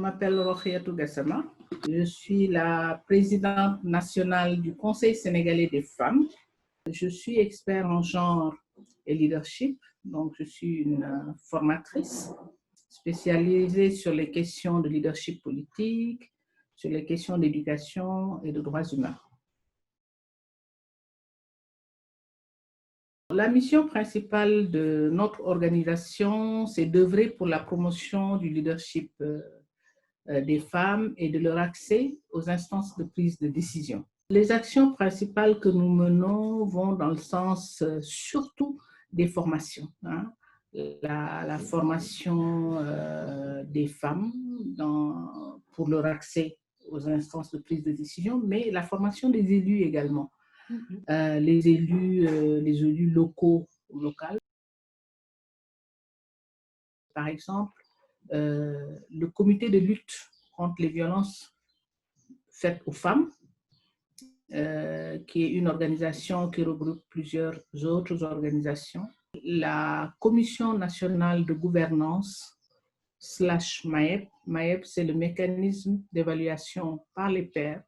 m'appelle Rokhyatou Gassama. Je suis la présidente nationale du Conseil sénégalais des femmes. Je suis expert en genre et leadership, donc je suis une formatrice spécialisée sur les questions de leadership politique, sur les questions d'éducation et de droits humains. La mission principale de notre organisation, c'est d'œuvrer pour la promotion du leadership des femmes et de leur accès aux instances de prise de décision. Les actions principales que nous menons vont dans le sens surtout des formations. La formation des femmes pour leur accès aux instances de prise de décision, mais la formation des élus également. Les élus locaux, par exemple, le comité de lutte contre les violences faites aux femmes, qui est une organisation qui regroupe plusieurs autres organisations. La Commission nationale de gouvernance /MAEP. MAEP, c'est le mécanisme d'évaluation par les pairs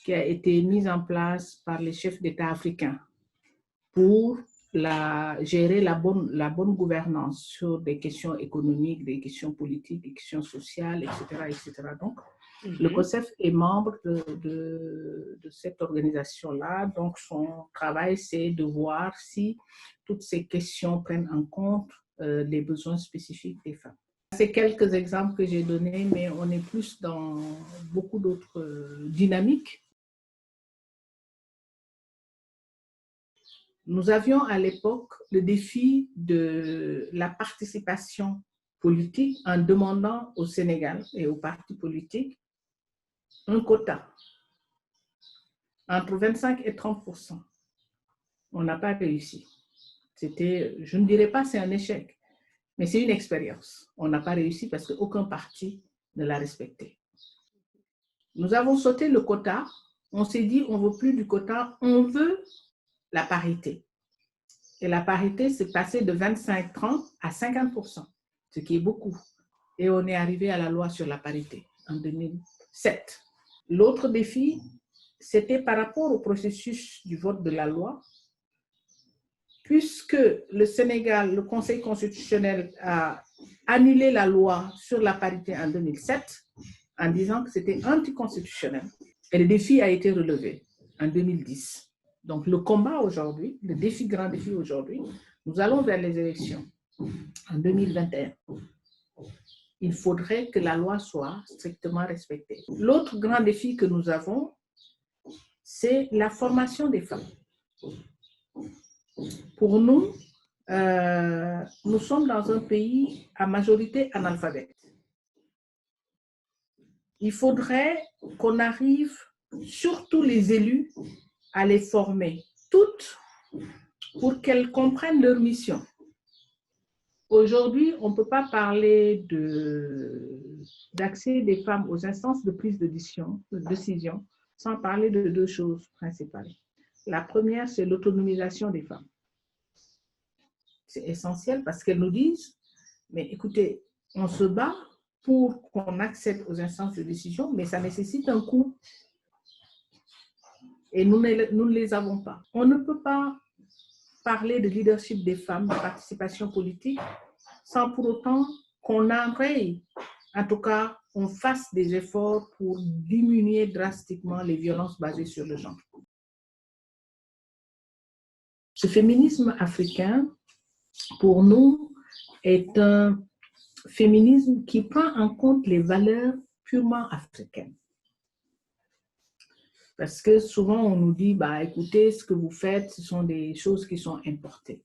qui a été mis en place par les chefs d'État africains pour gérer la bonne gouvernance sur des questions économiques, des questions politiques, des questions sociales, etc. etc. Donc, le COSEF est membre de cette organisation-là. Donc, son travail, c'est de voir si toutes ces questions prennent en compte les besoins spécifiques des femmes. C'est quelques exemples que j'ai donnés, mais on est plus dans beaucoup d'autres dynamiques. Nous avions à l'époque le défi de la participation politique en demandant au Sénégal et aux partis politiques un quota entre 25 et 30%. On n'a pas réussi. Je ne dirais pas c'est un échec, mais c'est une expérience. On n'a pas réussi parce qu'aucun parti ne l'a respecté. Nous avons sauté le quota. On s'est dit on ne veut plus du quota, on veut la parité. Et la parité, c'est passé de 25-30 à 50%, ce qui est beaucoup. Et on est arrivé à la loi sur la parité en 2007. L'autre défi, c'était par rapport au processus du vote de la loi, puisque le Sénégal, le Conseil constitutionnel a annulé la loi sur la parité en 2007 en disant que c'était anticonstitutionnel. Et le défi a été relevé en 2010. Donc, le combat aujourd'hui, le grand défi aujourd'hui, nous allons vers les élections en 2021. Il faudrait que la loi soit strictement respectée. L'autre grand défi que nous avons, c'est la formation des femmes. Pour nous, nous sommes dans un pays à majorité analphabète. Il faudrait qu'on arrive, surtout les élus, à les former toutes pour qu'elles comprennent leur mission. Aujourd'hui, on ne peut pas parler d'accès des femmes aux instances de prise de décision sans parler de deux choses principales. La première, c'est l'autonomisation des femmes. C'est essentiel parce qu'elles nous disent, mais écoutez, on se bat pour qu'on accède aux instances de décision, mais ça nécessite un coût. Et nous ne les avons pas. On ne peut pas parler de leadership des femmes, de participation politique, sans pour autant qu'on enraye, en tout cas, on fasse des efforts pour diminuer drastiquement les violences basées sur le genre. Ce féminisme africain, pour nous, est un féminisme qui prend en compte les valeurs purement africaines. Parce que souvent, on nous dit, bah, écoutez, ce que vous faites, ce sont des choses qui sont importées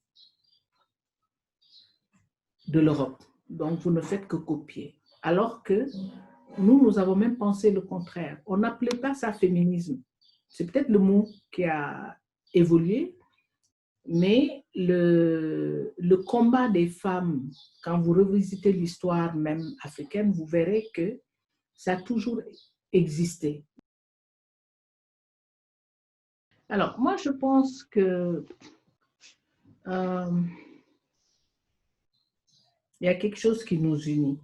de l'Europe. Donc, vous ne faites que copier. Alors que nous avons même pensé le contraire. On n'appelait pas ça féminisme. C'est peut-être le mot qui a évolué, mais le combat des femmes, quand vous revisitez l'histoire même africaine, vous verrez que ça a toujours existé. Alors, moi, je pense que il y a quelque chose qui nous unit.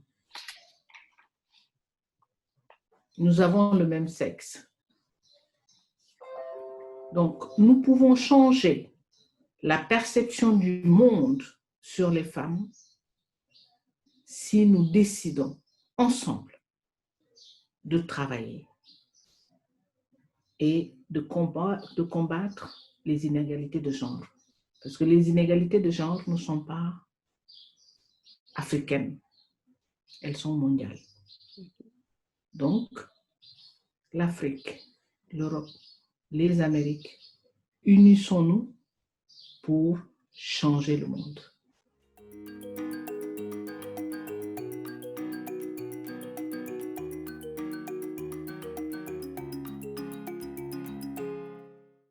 nous avons le même sexe. Donc, nous pouvons changer la perception du monde sur les femmes si nous décidons ensemble de travailler et de combattre les inégalités de genre. Parce que les inégalités de genre ne sont pas africaines, elles sont mondiales. Donc, l'Afrique, l'Europe, les Amériques, unissons-nous pour changer le monde.